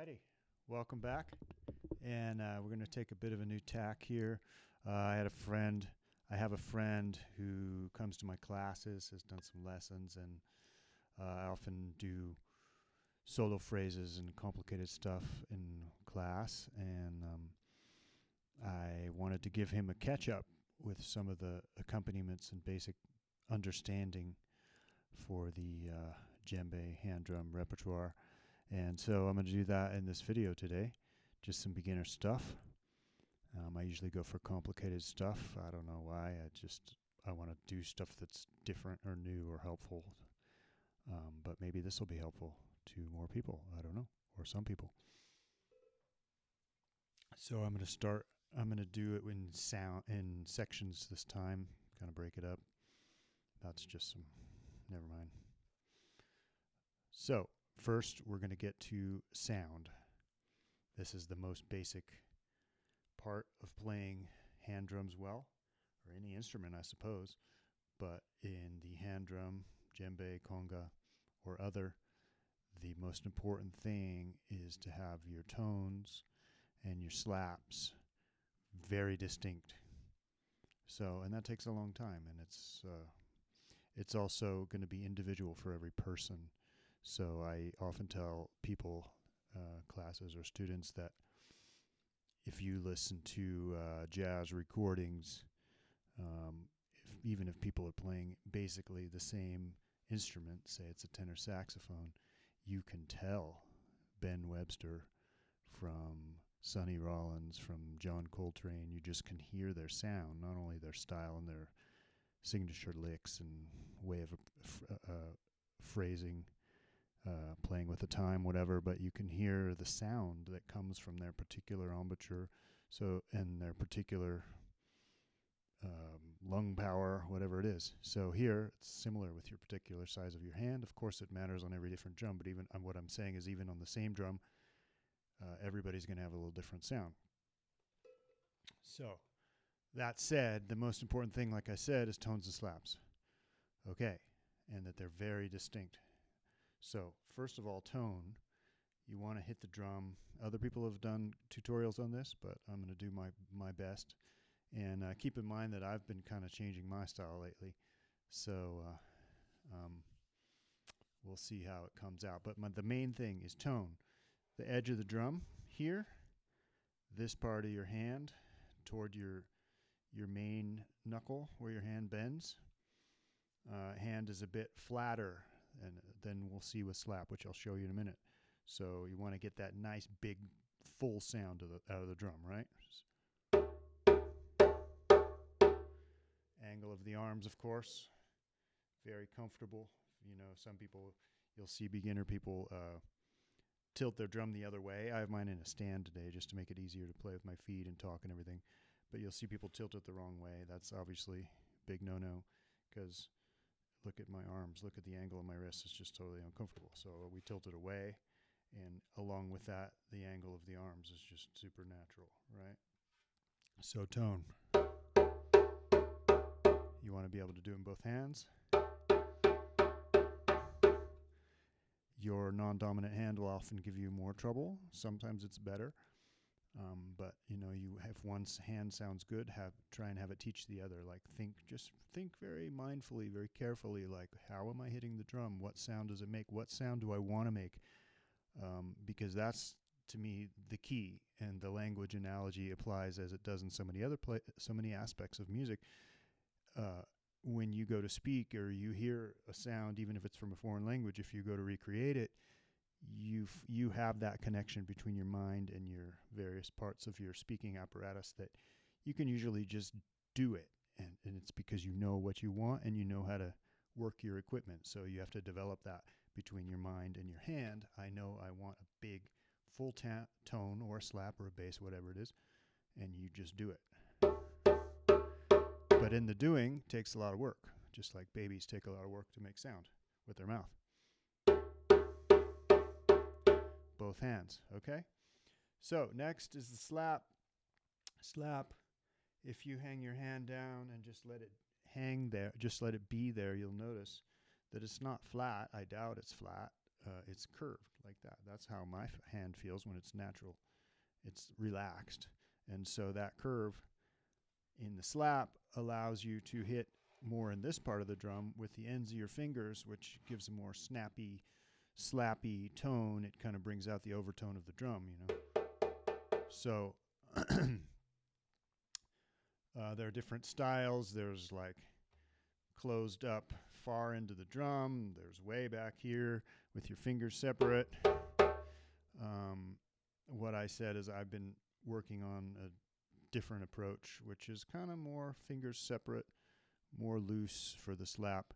Alrighty, welcome back. And we're going to take a bit of a new tack here. I have a friend who comes to my classes, has done some lessons, and I often do solo phrases and complicated stuff in class. And I wanted to give him a catch-up with some of the accompaniments and basic understanding for the djembe hand drum repertoire. And so I'm going to do that in this video today, just some beginner stuff. I usually go for complicated stuff. I don't know why. I want to do stuff that's different or new or helpful. But maybe this will be helpful to more people. I don't know, or some people. So I'm going to do it in sections this time, kind of break it up. Never mind. So first, we're going to get to sound. This is the most basic part of playing hand drums well, or any instrument, I suppose. But in the hand drum, djembe, conga, or other, the most important thing is to have your tones and your slaps very distinct. And that takes a long time, and it's also going to be individual for every person. So I often tell people, classes or students, that if you listen to jazz recordings, even if people are playing basically the same instrument, say it's a tenor saxophone, you can tell Ben Webster from Sonny Rollins, from John Coltrane. You just can hear their sound, not only their style and their signature licks and way of phrasing, playing with the time, whatever, but you can hear the sound that comes from their particular embouchure, and their particular lung power, whatever it is. So here, it's similar with your particular size of your hand. Of course, it matters on every different drum, but even what I'm saying is even on the same drum, everybody's going to have a little different sound. So that said, the most important thing, like I said, is tones and slaps. Okay, and that they're very distinct. So first of all, tone. You want to hit the drum. Other people have done tutorials on this, but I'm going to do my best. And keep in mind that I've been kind of changing my style lately. So we'll see how it comes out. But the main thing is tone. The edge of the drum here, this part of your hand toward your main knuckle where your hand bends. Hand is a bit flatter, and then we'll see with slap, which I'll show you in a minute. So you want to get that nice big full sound out of the drum, right? Angle of the arms, of course, very comfortable. You know, some people, you'll see beginner people tilt their drum the other way. I have mine in a stand today just to make it easier to play with my feet and talk and everything. But you'll see people tilt it the wrong way. That's obviously a big no-no, because look at my arms, look at the angle of my wrist. It's just totally uncomfortable. So we tilt it away, and along with that, the angle of the arms is just supernatural, right? So tone. You want to be able to do it in both hands. Your non-dominant hand will often give you more trouble. Sometimes it's better. But if one hand sounds good, try and have it teach the other. Like think very mindfully, very carefully. Like, how am I hitting the drum? What sound does it make? What sound do I want to make? Because that's, to me, the key. And the language analogy applies as it does in so many aspects of music. When you go to speak or you hear a sound, even if it's from a foreign language, if you go to recreate it, you have that connection between your mind and your various parts of your speaking apparatus that you can usually just do it. And it's because you know what you want and you know how to work your equipment. So you have to develop that between your mind and your hand. I know I want a big full tone or a slap or a bass, whatever it is, and you just do it. But in the doing takes a lot of work, just like babies take a lot of work to make sound with their mouth. Both hands, okay? So next is the slap. Slap. If you hang your hand down and just let it hang there, just let it be there, you'll notice that it's not flat. I doubt it's flat. it's curved like that. That's how my hand feels when it's natural. It's relaxed. And so that curve in the slap allows you to hit more in this part of the drum with the ends of your fingers, which gives a more snappy, slappy tone. It kind of brings out the overtone of the drum, you know. So there are different styles. There's like closed up far into the drum. There's way back here with your fingers separate. What I said is I've been working on a different approach, which is kind of more fingers separate, more loose for the slap.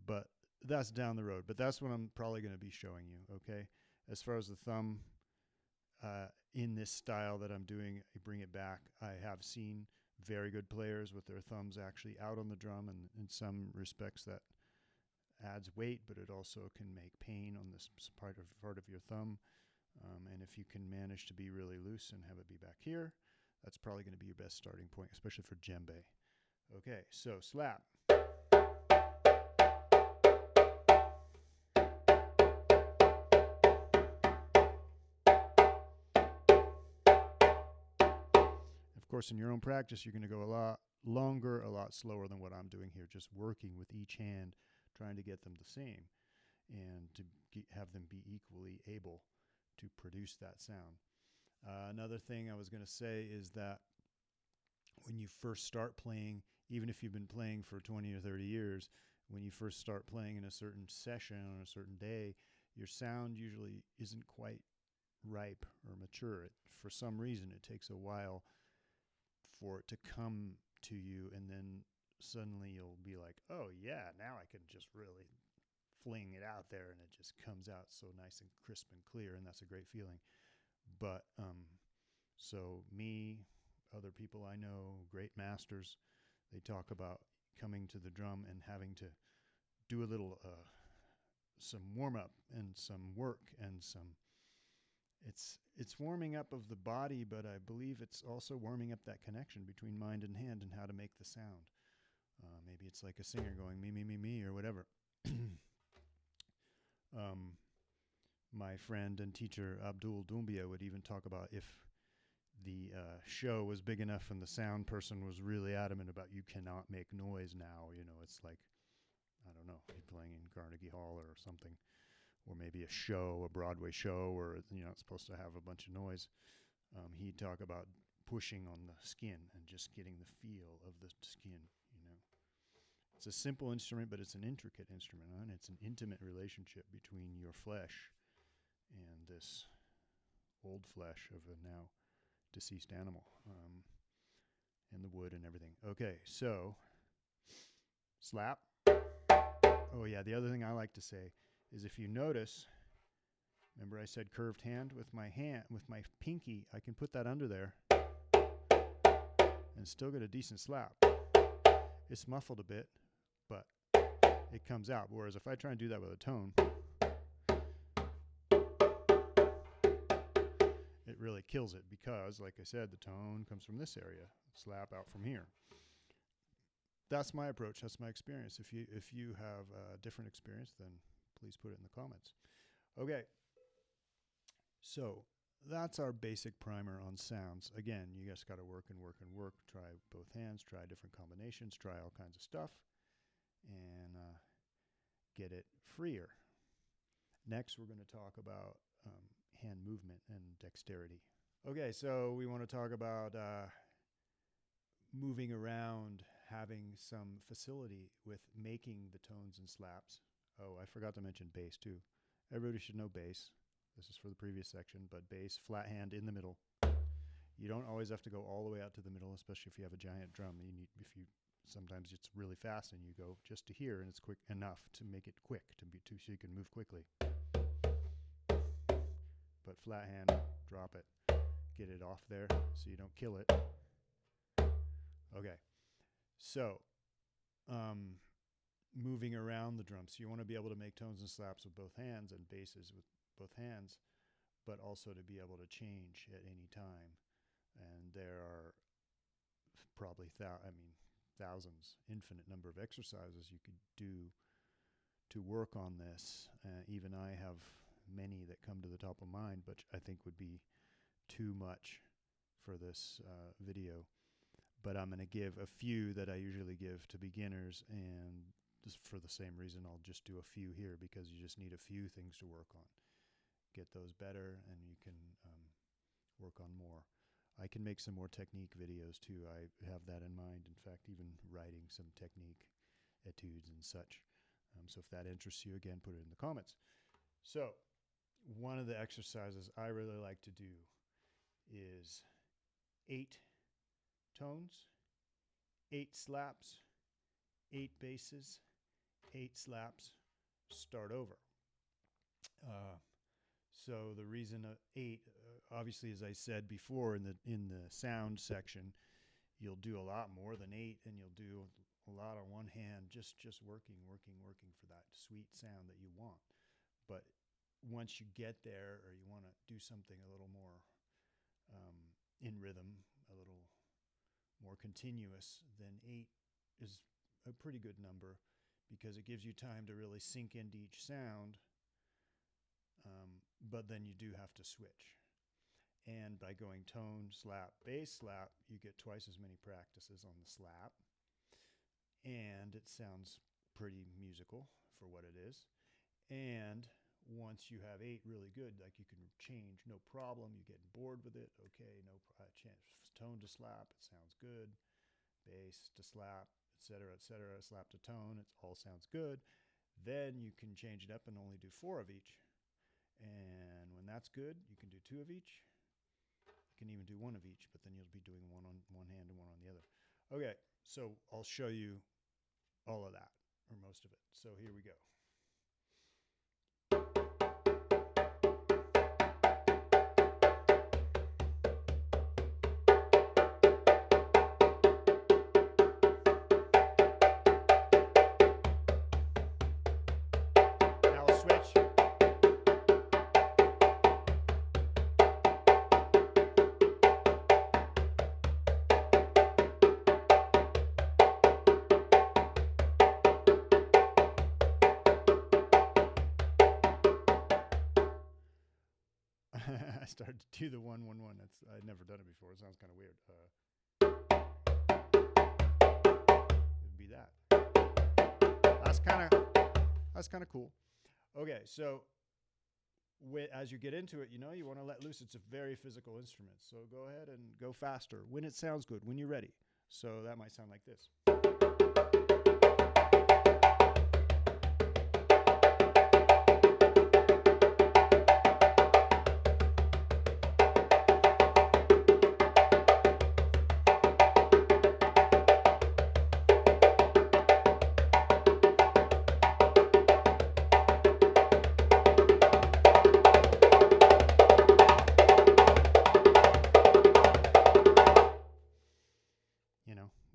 But that's down the road. But that's what I'm probably going to be showing you, okay? As far as the thumb, in this style that I'm doing, I bring it back. I have seen very good players with their thumbs actually out on the drum, and in some respects that adds weight, but it also can make pain on this part of your thumb. And if you can manage to be really loose and have it be back here, that's probably going to be your best starting point, especially for djembe. Okay, so slap. Of course, in your own practice, you're going to go a lot longer, a lot slower than what I'm doing here, just working with each hand, trying to get them the same and to have them be equally able to produce that sound. Another thing I was going to say is that when you first start playing, even if you've been playing for 20 or 30 years, when you first start playing in a certain session on a certain day, your sound usually isn't quite ripe or mature. For some reason, it takes a while for it to come to you, and then suddenly you'll be like, oh yeah, now I can just really fling it out there, and it just comes out so nice and crisp and clear, and that's a great feeling. But so me, other people I know, great masters, they talk about coming to the drum and having to do a little some warm up and some work and some it's warming up of the body, but I believe it's also warming up that connection between mind and hand and how to make the sound. Maybe it's like a singer going me, me, me, me, or whatever. My friend and teacher Abdul Doumbia would even talk about if the show was big enough and the sound person was really adamant about you cannot make noise now. You know, it's like, I don't know, you're playing in Carnegie Hall or something, or maybe a show, a Broadway show, or, you know, it's supposed to have a bunch of noise. He'd talk about pushing on the skin and just getting the feel of the skin, you know. It's a simple instrument, but it's an intricate instrument, and it's an intimate relationship between your flesh and this old flesh of a now deceased animal, and the wood and everything. Okay, so slap. Oh yeah, the other thing I like to say is if you notice, remember I said curved hand? With my pinky, I can put that under there and still get a decent slap. It's muffled a bit, but it comes out. Whereas if I try and do that with a tone, it really kills it because, like I said, the tone comes from this area, slap out from here. That's my approach. That's my experience. If you have a different experience, then please put it in the comments. Okay. So that's our basic primer on sounds. Again, you just got to work and work and work. Try both hands. Try different combinations. Try all kinds of stuff, and get it freer. Next, we're going to talk about hand movement and dexterity. Okay, so we want to talk about moving around, having some facility with making the tones and slaps. Oh, I forgot to mention bass too. Everybody should know bass. This is for the previous section, but bass, flat hand in the middle. You don't always have to go all the way out to the middle, especially if you have a giant drum. Sometimes it's really fast and you go just to here, and it's quick enough to make it quick so you can move quickly. But flat hand, drop it, get it off there so you don't kill it. Okay, so moving around the drum. So you want to be able to make tones and slaps with both hands and basses with both hands, but also to be able to change at any time. And there are probably thousands, infinite number of exercises you could do to work on this. Even I have many that come to the top of mind, but I think would be too much for this video. But I'm going to give a few that I usually give to beginners, and just for the same reason, I'll just do a few here because you just need a few things to work on. Get those better, and you can work on more. I can make some more technique videos too. I have that in mind. In fact, even writing some technique etudes and such. So if that interests you, again, put it in the comments. So one of the exercises I really like to do is 8 tones, 8 slaps, 8 basses, 8 slaps, start over. So the reason 8, obviously, as I said before in the sound section, you'll do a lot more than 8, and you'll do a lot on one hand, just working for that sweet sound that you want. But once you get there, or you want to do something a little more in rhythm, a little more continuous, then 8 is a pretty good number because it gives you time to really sink into each sound. But then you do have to switch. And by going tone, slap, bass, slap, you get twice as many practices on the slap. And it sounds pretty musical for what it is. And once you have 8 really good, like you can change no problem. You get bored with it. Okay, no tone to slap, it sounds good. Bass to slap, etc., etc., slap to tone, it all sounds good. Then you can change it up and only do 4 of each. And when that's good, you can do 2 of each. You can even do 1 of each, but then you'll be doing one on one hand and one on the other. Okay, so I'll show you all of that, or most of it. So here we go. Now I'll switch. I started to do the 1-1-1. I'd never done it before. It sounds kind of weird. It'd be that. That's kind of cool. Okay, so as you get into it, you want to let loose. It's a very physical instrument. So go ahead and go faster when it sounds good, when you're ready. So that might sound like this.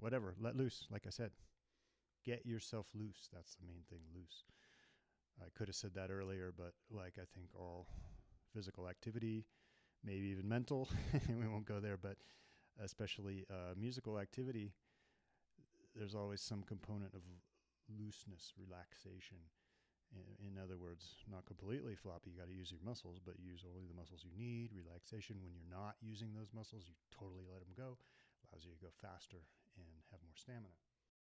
Whatever, let loose. Like I said, get yourself loose. That's the main thing, loose. I could have said that earlier, but like I think all physical activity, maybe even mental, we won't go there, but especially musical activity, there's always some component of looseness, relaxation. In other words, not completely floppy. You got to use your muscles, but use only the muscles you need. Relaxation, when you're not using those muscles, you totally let them go. Allows you to go faster and have more stamina.